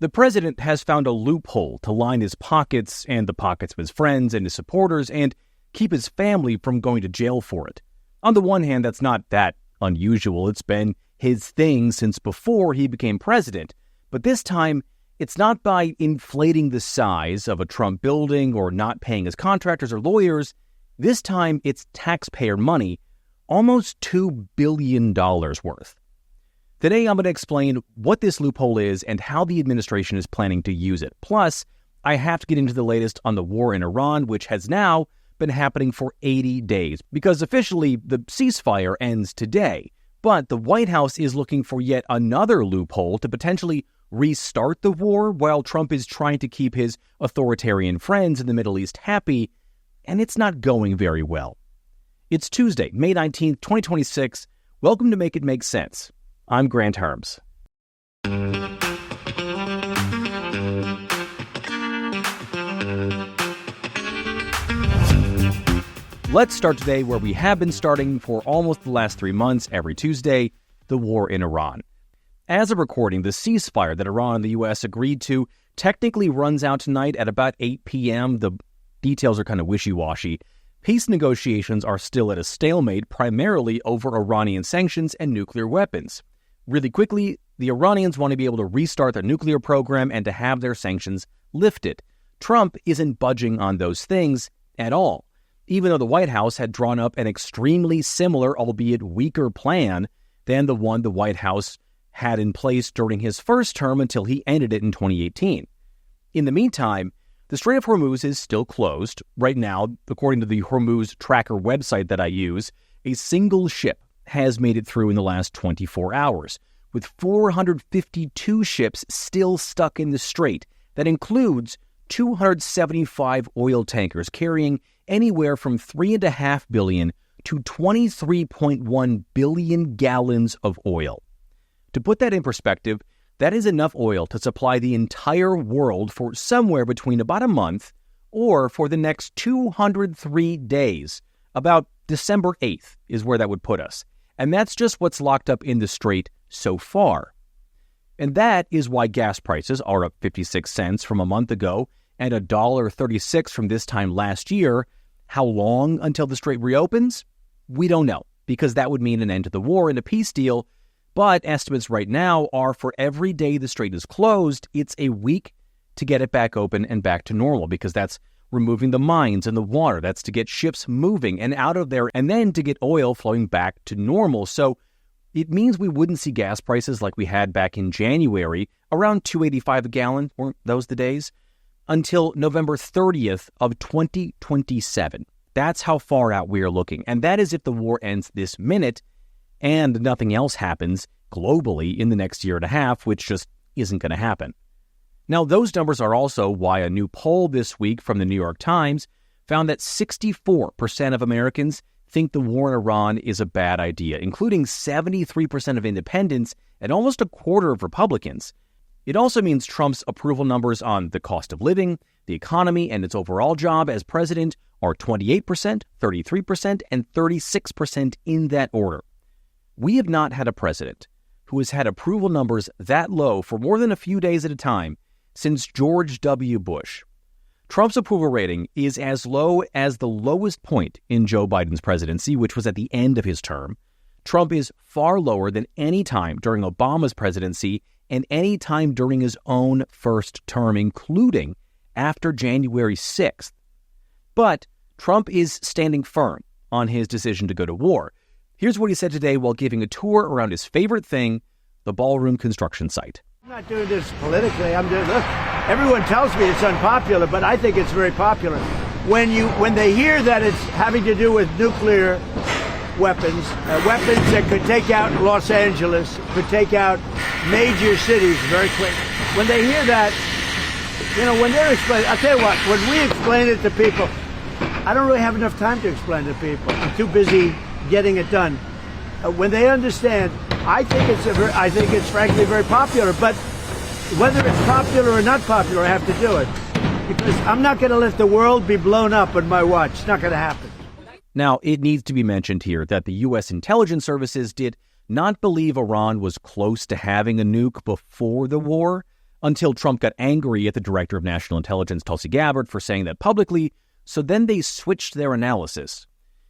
The president has found a loophole to line his pockets and the pockets of his friends and his supporters and keep his family from going to jail for it. On the one hand, that's not that unusual. It's been his thing since before he became president. But this time, it's not by inflating the size of a Trump building or not paying his contractors or lawyers. This time, it's taxpayer money, almost $2 billion worth. Today, I'm going to explain what this loophole is and how the administration is planning to use it. Plus, I have to get into the latest on the war in Iran, which has now been happening for 80 days, because officially the ceasefire ends today. But the White House is looking for yet another loophole to potentially restart the war while Trump is trying to keep his authoritarian friends in the Middle East happy, and it's not going very well. It's Tuesday, May 19th, 2026. Welcome to Make It Make Sense. I'm Grant Hermes. Let's start today where we have been starting for almost the last 3 months, every Tuesday, the war in Iran. As of recording, the ceasefire that Iran and the U.S. agreed to technically runs out tonight at about 8 p.m. The details are kind of wishy-washy. Peace negotiations are still at a stalemate, primarily over Iranian sanctions and nuclear weapons. Really quickly, the Iranians want to be able to restart their nuclear program and to have their sanctions lifted. Trump isn't budging on those things at all, even though the White House had drawn up an extremely similar, albeit weaker plan than the one the White House had in place during his first term until he ended it in 2018. In the meantime, the Strait of Hormuz is still closed. Right now, according to the Hormuz tracker website that I use, a single ship has made it through in the last 24 hours, with 452 ships still stuck in the strait. That includes 275 oil tankers carrying anywhere from 3.5 billion to 23.1 billion gallons of oil. To put that in perspective, that is enough oil to supply the entire world for somewhere between about a month or for the next 203 days. About December 8th is where that would put us. And that's just what's locked up in the strait so far. And that is why gas prices are up 56 cents from a month ago and $1.36 from this time last year. How long until the strait reopens? We don't know, because that would mean an end to the war and a peace deal. But estimates right now are for every day the strait is closed, it's a week to get it back open and back to normal, because that's removing the mines and the water. That's to get ships moving and out of there, and then to get oil flowing back to normal. So it means we wouldn't see gas prices like we had back in January, around $2.85 a gallon, weren't those the days? Until November 30th of 2027. That's how far out we are looking. And that is if the war ends this minute and nothing else happens globally in the next year and a half, which just isn't going to happen. Now, those numbers are also why a new poll this week from the New York Times found that 64% of Americans think the war in Iran is a bad idea, including 73% of independents and almost a quarter of Republicans. It also means Trump's approval numbers on the cost of living, the economy, and its overall job as president are 28%, 33%, and 36% in that order. We have not had a president who has had approval numbers that low for more than a few days at a time since George W. Bush. Trump's approval rating is as low as the lowest point in Joe Biden's presidency, which was at the end of his term. Trump is far lower than any time during Obama's presidency and any time during his own first term, including after January 6th. But Trump is standing firm on his decision to go to war. Here's what he said today while giving a tour around his favorite thing, the ballroom construction site. I'm not doing this politically. Look, everyone tells me it's unpopular, but I think it's very popular. When they hear that it's having to do with nuclear weapons, weapons that could take out Los Angeles, could take out major cities very quick. When they hear that, when they're explaining, I'll tell you what, when we explain it to people, I don't really have enough time to explain to people. I'm too busy getting it done. When they understand, I think it's frankly very popular. But whether it's popular or not popular, I have to do it because I'm not going to let the world be blown up on my watch. It's not going to happen. Now, it needs to be mentioned here that the U.S. intelligence services did not believe Iran was close to having a nuke before the war. until Trump got angry at the director of national intelligence, Tulsi Gabbard, for saying that publicly, so then they switched their analysis.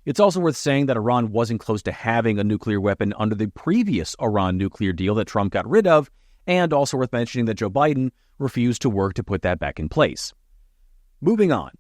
It's also worth saying that Iran wasn't close to having a nuclear weapon under the previous Iran nuclear deal that Trump got rid of, and also worth mentioning that Joe Biden refused to work to put that back in place. Moving on.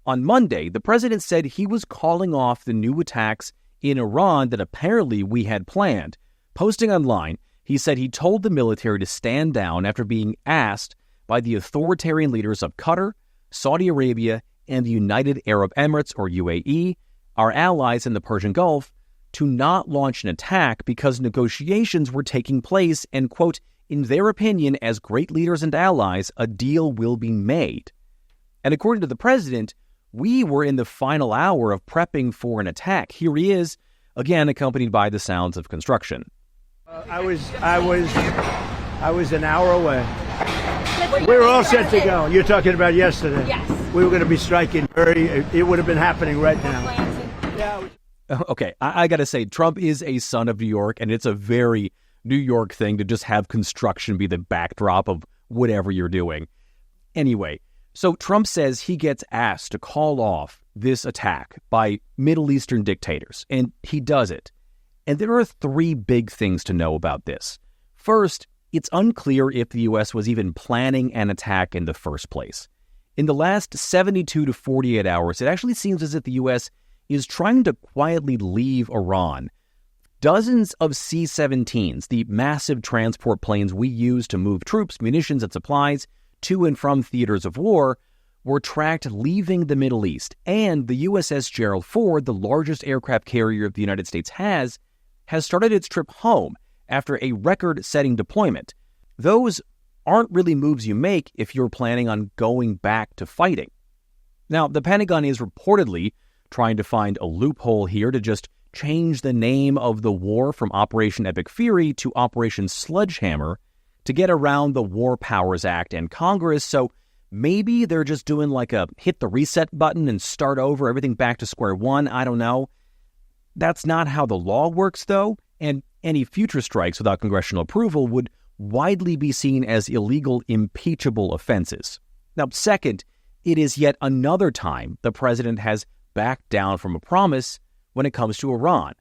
On Monday, the president said he was calling off the new attacks in Iran that apparently we had planned. Posting online, he said he told the military to stand down after being asked by the authoritarian leaders of Qatar, Saudi Arabia, and the United Arab Emirates, or UAE, our allies in the Persian Gulf, to not launch an attack because negotiations were taking place and, quote, in their opinion, as great leaders and allies, a deal will be made. And according to the president, we were in the final hour of prepping for an attack. Here he is, again accompanied by the sounds of construction. I was an hour away. We were all set to go. You're talking about yesterday. Yes. We were going to be striking it would have been happening right now. Okay, I got to say, Trump is a son of New York, and it's a very New York thing to just have construction be the backdrop of whatever you're doing. Anyway, so Trump says he gets asked to call off this attack by Middle Eastern dictators, and he does it. And there are three big things to know about this. First, it's unclear if the U.S. was even planning an attack in the first place. In the last 72 to 48 hours, it actually seems as if the U.S. is trying to quietly leave Iran. Dozens of C-17s, the massive transport planes we use to move troops, munitions, and supplies to and from theaters of war, were tracked leaving the Middle East. And the USS Gerald Ford, the largest aircraft carrier the United States has started its trip home after a record-setting deployment. Those aren't really moves you make if you're planning on going back to fighting. Now, the Pentagon is reportedly trying to find a loophole here to just change the name of the war from Operation Epic Fury to Operation Sledgehammer to get around the War Powers Act and Congress, so maybe they're just doing like a hit the reset button and start over, everything back to square one. I don't know. That's not how the law works, though, and any future strikes without congressional approval would widely be seen as illegal, impeachable offenses. Now, second, it is yet another time the president has backed down from a promise when it comes to Iran.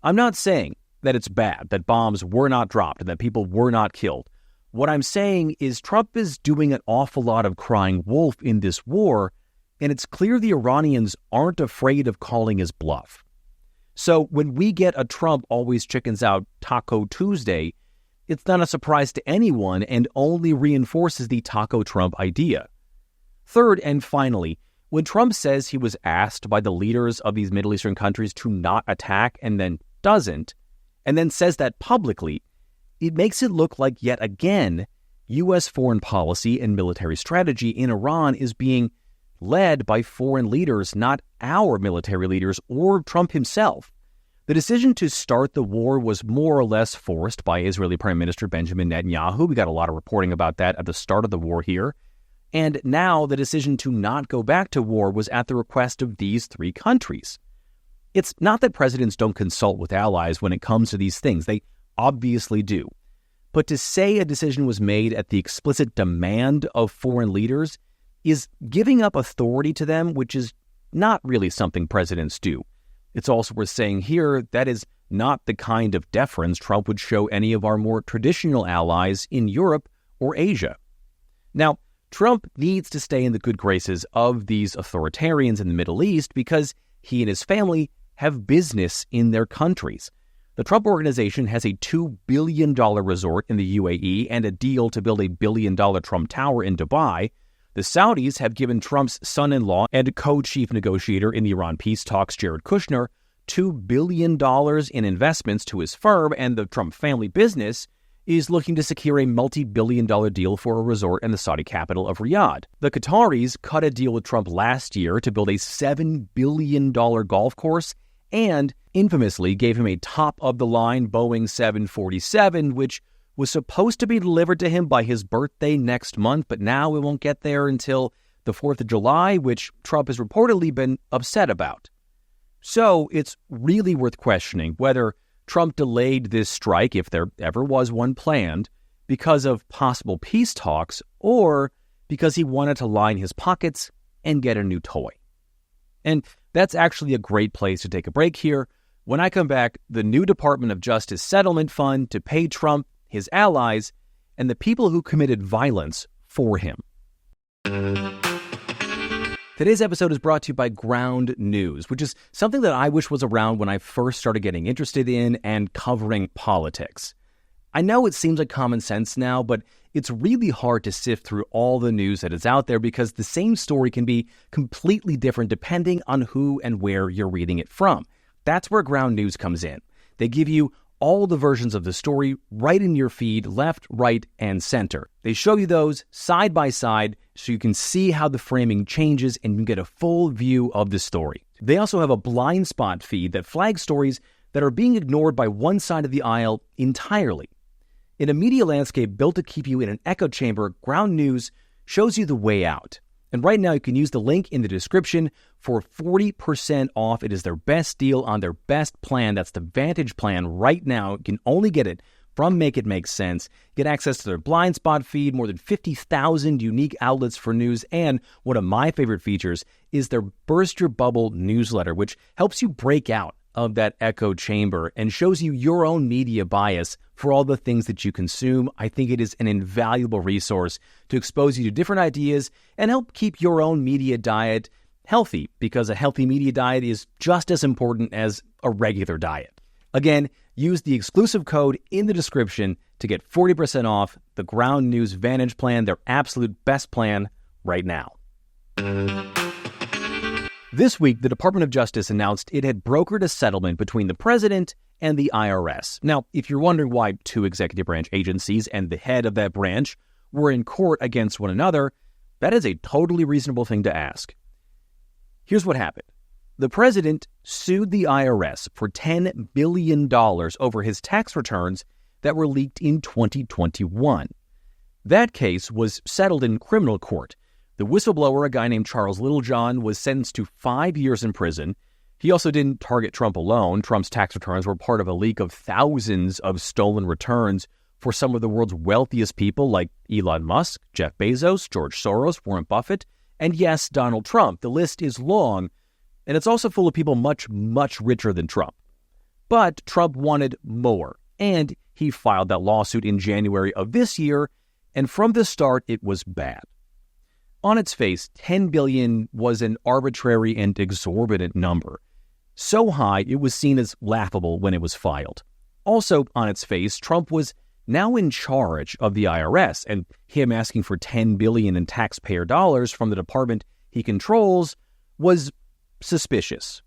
I'm not saying that it's bad, that bombs were not dropped, and that people were not killed. What I'm saying is Trump is doing an awful lot of crying wolf in this war, and it's clear the Iranians aren't afraid of calling his bluff. So when we get a Trump always chickens out Taco Tuesday, it's not a surprise to anyone and only reinforces the Taco Trump idea. Third and finally, when Trump says he was asked by the leaders of these Middle Eastern countries to not attack and then doesn't, and then says that publicly, it makes it look like yet again, U.S. foreign policy and military strategy in Iran is being led by foreign leaders, not our military leaders or Trump himself. The decision to start the war was more or less forced by Israeli Prime Minister Benjamin Netanyahu. We got a lot of reporting about that at the start of the war here. And now the decision to not go back to war was at the request of these three countries. It's not that presidents don't consult with allies when it comes to these things. They obviously do. But to say a decision was made at the explicit demand of foreign leaders is giving up authority to them, which is not really something presidents do. It's also worth saying here that is not the kind of deference Trump would show any of our more traditional allies in Europe or Asia. Now, Trump needs to stay in the good graces of these authoritarians in the Middle East because he and his family have business in their countries. The Trump Organization has a $2 billion resort in the UAE and a deal to build a $1 billion Trump Tower in Dubai. The Saudis have given Trump's son-in-law and co-chief negotiator in the Iran peace talks, Jared Kushner, $2 billion in investments to his firm, and the Trump family business is looking to secure a multi-billion-dollar deal for a resort in the Saudi capital of Riyadh. The Qataris cut a deal with Trump last year to build a $7 billion golf course and infamously gave him a top-of-the-line Boeing 747, which was supposed to be delivered to him by his birthday next month, but now it won't get there until the 4th of July, which Trump has reportedly been upset about. So it's really worth questioning whether Trump delayed this strike, if there ever was one planned, because of possible peace talks, or because he wanted to line his pockets and get a new toy. And that's actually a great place to take a break here. When I come back, the new Department of Justice settlement fund to pay Trump, his allies, and the people who committed violence for him. Today's episode is brought to you by Ground News, which is something that I wish was around when I first started getting interested in and covering politics. I know it seems like common sense now, but it's really hard to sift through all the news that is out there because the same story can be completely different depending on who and where you're reading it from. That's where Ground News comes in. They give you all the versions of the story right in your feed, left, right, and center. They show you those side by side so you can see how the framing changes and you get a full view of the story. They also have a blind spot feed that flags stories that are being ignored by one side of the aisle entirely. In a media landscape built to keep you in an echo chamber, Ground News shows you the way out. And right now you can use the link in the description for 40% off. It is their best deal on their best plan. That's the Vantage plan right now. You can only get it from Make It Make Sense. Get access to their blind spot feed, more than 50,000 unique outlets for news, and one of my favorite features is their Burst Your Bubble newsletter, which helps you break out of that echo chamber and shows you your own media bias for all the things that you consume. I think it is an invaluable resource to expose you to different ideas and help keep your own media diet healthy, because a healthy media diet is just as important as a regular diet. Again, use the exclusive code in the description to get 40% off the Ground News Vantage plan, their absolute best plan right now. This week, the Department of Justice announced it had brokered a settlement between the president and the IRS. Now, if you're wondering why two executive branch agencies and the head of that branch were in court against one another, that is a totally reasonable thing to ask. Here's what happened. The president sued the IRS for $10 billion over his tax returns that were leaked in 2021. That case was settled in criminal court. The whistleblower, a guy named Charles Littlejohn, was sentenced to 5 years in prison. He also didn't target Trump alone. Trump's tax returns were part of a leak of thousands of stolen returns for some of the world's wealthiest people like Elon Musk, Jeff Bezos, George Soros, Warren Buffett, and yes, Donald Trump. The list is long, and it's also full of people much, much richer than Trump. But Trump wanted more, and he filed that lawsuit in January of this year, and from the start, it was bad. On its face, $10 billion was an arbitrary and exorbitant number. So high, it was seen as laughable when it was filed. Also, on its face, Trump was now in charge of the IRS, and him asking for $10 billion in taxpayer dollars from the department he controls was suspicious.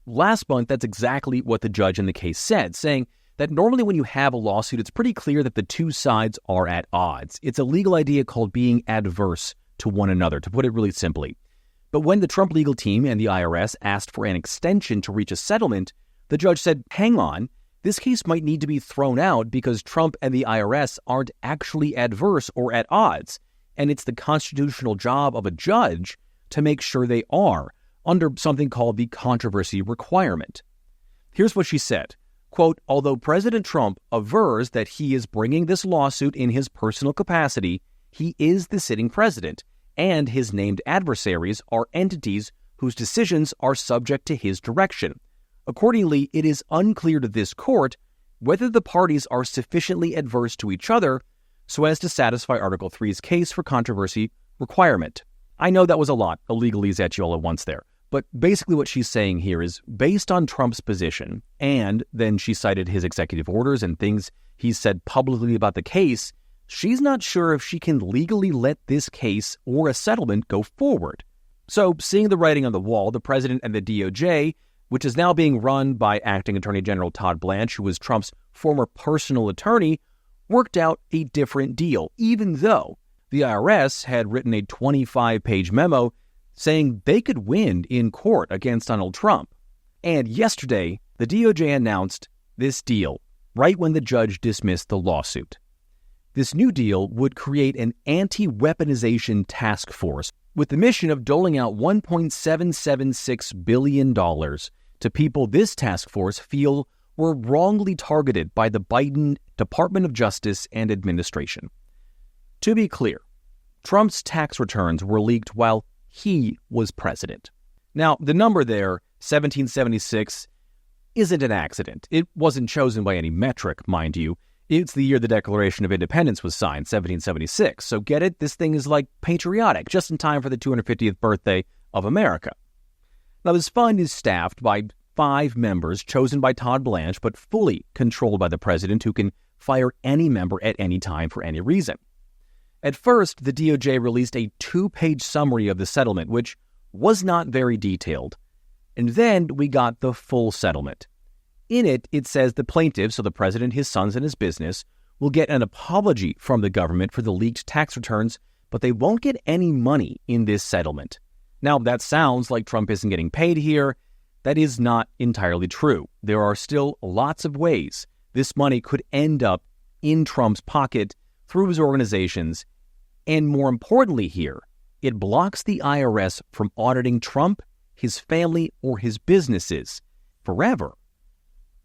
Last month, that's exactly what the judge in the case said, saying that normally when you have a lawsuit, it's pretty clear that the two sides are at odds. It's a legal idea called being adverse to one another, to put it really simply. But when the Trump legal team and the IRS asked for an extension to reach a settlement, the judge said, hang on, this case might need to be thrown out because Trump and the IRS aren't actually adverse or at odds, and it's the constitutional job of a judge to make sure they are, under something called the controversy requirement. Here's what she said, quote, although President Trump avers that he is bringing this lawsuit in his personal capacity, he is the sitting president, and his named adversaries are entities whose decisions are subject to his direction. Accordingly, it is unclear to this court whether the parties are sufficiently adverse to each other so as to satisfy Article 3's case for controversy requirement. I know that was a lot of legalese at you all at once there, but basically what she's saying here is based on Trump's position, and then she cited his executive orders and things he said publicly about the case, she's not sure if she can legally let this case or a settlement go forward. So, seeing the writing on the wall, the president and the DOJ, which is now being run by Acting Attorney General Todd Blanche, who was Trump's former personal attorney, worked out a different deal, even though the IRS had written a 25-page memo saying they could win in court against Donald Trump. And yesterday, the DOJ announced this deal right when the judge dismissed the lawsuit. This new deal would create an anti-weaponization task force with the mission of doling out $1.776 billion to people this task force feel were wrongly targeted by the Biden Department of Justice and administration. To be clear, Trump's tax returns were leaked while he was president. Now, the number there, 1776, isn't an accident. It wasn't chosen by any metric, mind you. It's the year the Declaration of Independence was signed, 1776. So get it? This thing is like patriotic, just in time for the 250th birthday of America. Now, this fund is staffed by 5 members chosen by Todd Blanche, but fully controlled by the president, who can fire any member at any time for any reason. At first, the DOJ released a 2-page summary of the settlement, which was not very detailed. And then we got the full settlement. In it, it says the plaintiff, so the president, his sons, and his business, will get an apology from the government for the leaked tax returns, but they won't get any money in this settlement. Now, that sounds like Trump isn't getting paid here. That is not entirely true. There are still lots of ways this money could end up in Trump's pocket through his organizations. And more importantly here, it blocks the IRS from auditing Trump, his family, or his businesses forever.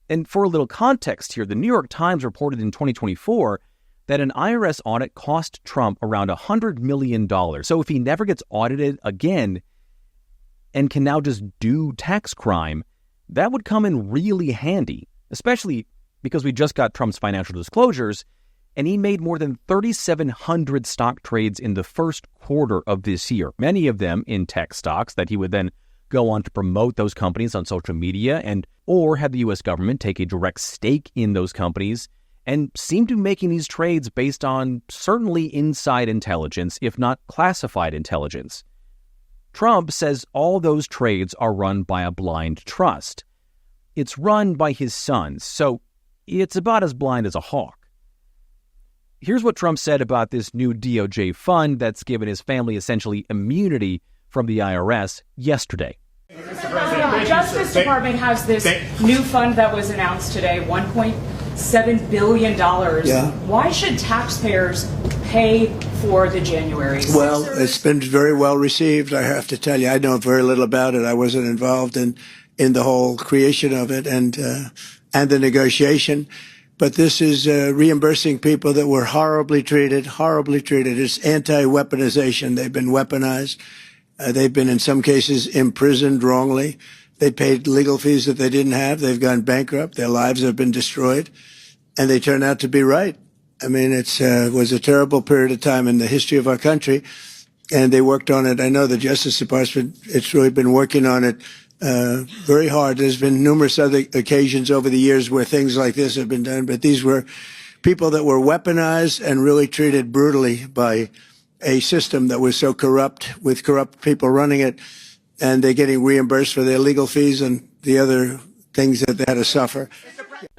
And for a little context here, the New York Times reported in 2024 that an IRS audit cost Trump around $100 million. So if he never gets audited again and can now just do tax crime, that would come in really handy, especially because we just got Trump's financial disclosures, and he made more than 3,700 stock trades in the first quarter of this year, many of them in tech stocks that he would then go on to promote those companies on social media or have the U.S. government take a direct stake in those companies, and seem to be making these trades based on certainly inside intelligence, if not classified intelligence. Trump says all those trades are run by a blind trust. It's run by his sons, so it's about as blind as a hawk. Here's what Trump said about this new DOJ fund that's given his family essentially immunity from the IRS yesterday. The Justice Department has this new fund that was announced today, $1.7 billion. Yeah. Why should taxpayers pay for the January? Well, it's been very well received, I have to tell you. I know very little about it. I wasn't involved in the whole creation of it and the negotiation. But this is reimbursing people that were horribly treated. It's anti-weaponization. They've been weaponized. They've been, in some cases, imprisoned wrongly. They paid legal fees that they didn't have. They've gone bankrupt. Their lives have been destroyed. And they turn out to be right. I mean, it was a terrible period of time in the history of our country. And they worked on it. I know the Justice Department, it's really been working on it very hard. There's been numerous other occasions over the years where things like this have been done. But these were people that were weaponized and really treated brutally by a system that was so corrupt, with corrupt people running it, and they're getting reimbursed for their legal fees and the other things that they had to suffer.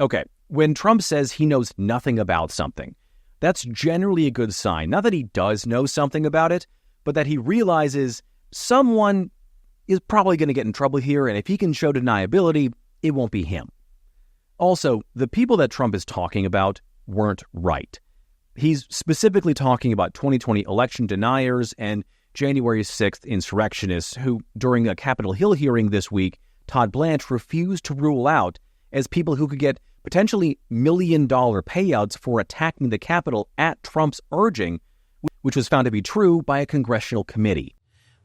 Okay, when Trump says he knows nothing about something, that's generally a good sign. Not that he does know something about it, but that he realizes someone is probably going to get in trouble here, and if he can show deniability, it won't be him. Also, the people that Trump is talking about weren't right. He's specifically talking about 2020 election deniers and January 6th insurrectionists who, during a Capitol Hill hearing this week, Todd Blanche refused to rule out as people who could get potentially million-dollar payouts for attacking the Capitol at Trump's urging, which was found to be true by a congressional committee.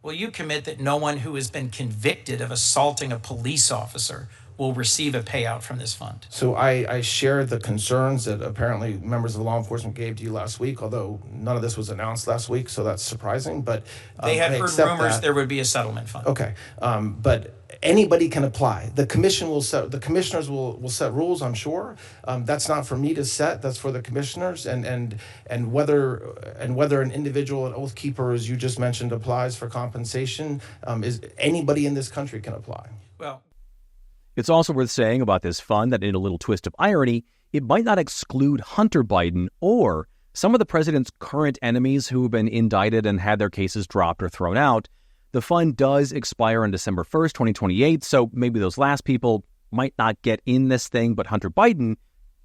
Will you commit that no one who has been convicted of assaulting a police officer will receive a payout from this fund? So I share the concerns that apparently members of law enforcement gave to you last week, although none of this was announced last week, so that's surprising. But they had heard rumors there would be a settlement fund. Okay, but anybody can apply. The commission will set. The commissioners will set rules, I'm sure. That's not for me to set. That's for the commissioners. And whether an individual, an oath keeper, as you just mentioned, applies for compensation, is anybody in this country can apply. Well, it's also worth saying about this fund that, in a little twist of irony, it might not exclude Hunter Biden or some of the president's current enemies who have been indicted and had their cases dropped or thrown out. The fund does expire on December 1st, 2028, so maybe those last people might not get in this thing, but Hunter Biden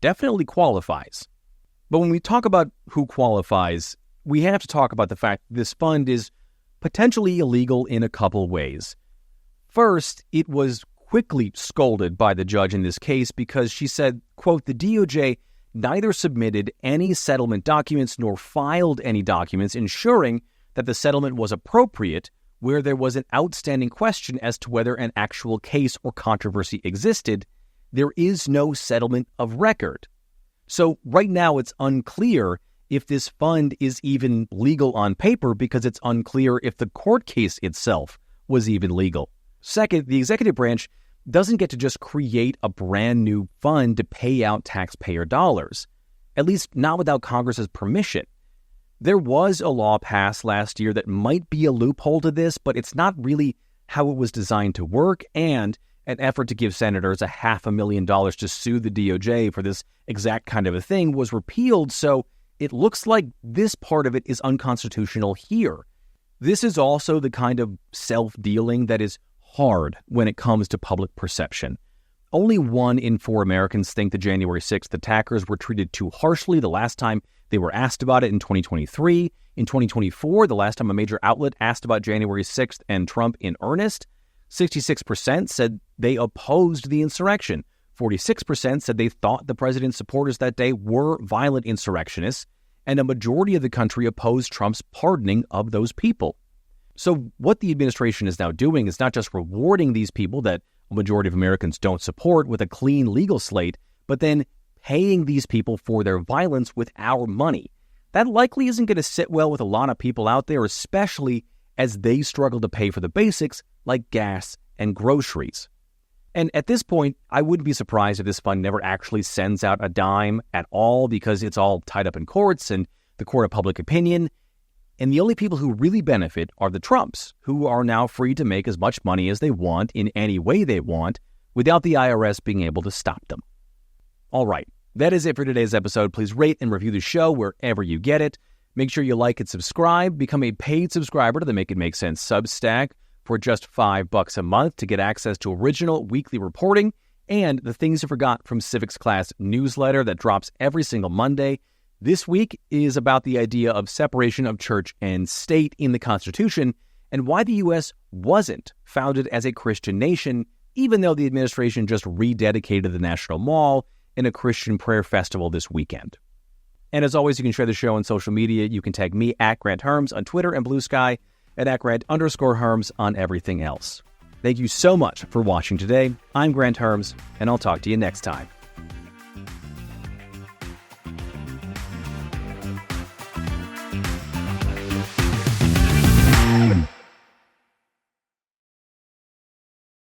definitely qualifies. But when we talk about who qualifies, we have to talk about the fact this fund is potentially illegal in a couple ways. First, it was quickly scolded by the judge in this case because she said, quote, the DOJ neither submitted any settlement documents nor filed any documents ensuring that the settlement was appropriate where there was an outstanding question as to whether an actual case or controversy existed. There is no settlement of record. So right now it's unclear if this fund is even legal on paper because it's unclear if the court case itself was even legal. Second, the executive branch doesn't get to just create a brand new fund to pay out taxpayer dollars, at least not without Congress's permission. There was a law passed last year that might be a loophole to this, but it's not really how it was designed to work, and an effort to give senators $500,000 to sue the DOJ for this exact kind of a thing was repealed, so it looks like this part of it is unconstitutional here. This is also the kind of self-dealing that is hard when it comes to public perception. Only 1 in 4 Americans think the January 6th attackers were treated too harshly the last time they were asked about it in 2023. In 2024, the last time a major outlet asked about January 6th and Trump in earnest, 66% said they opposed the insurrection. 46% said they thought the president's supporters that day were violent insurrectionists, and a majority of the country opposed Trump's pardoning of those people. So what the administration is now doing is not just rewarding these people that a majority of Americans don't support with a clean legal slate, but then paying these people for their violence with our money. That likely isn't going to sit well with a lot of people out there, especially as they struggle to pay for the basics like gas and groceries. And at this point, I wouldn't be surprised if this fund never actually sends out a dime at all because it's all tied up in courts and the court of public opinion. And the only people who really benefit are the Trumps, who are now free to make as much money as they want in any way they want without the IRS being able to stop them. All right, that is it for today's episode. Please rate and review the show wherever you get it. Make sure you like and subscribe. Become a paid subscriber to the Make It Make Sense Substack for just $5 a month to get access to original weekly reporting and the Things You Forgot from Civics Class newsletter that drops every single Monday. This week is about the idea of separation of church and state in the Constitution and why the U.S. wasn't founded as a Christian nation, even though the administration just rededicated the National Mall in a Christian prayer festival this weekend. And as always, you can share the show on social media. You can tag me at Grant Hermes on Twitter and Blue Sky and at Grant_Hermes on everything else. Thank you so much for watching today. I'm Grant Hermes, and I'll talk to you next time.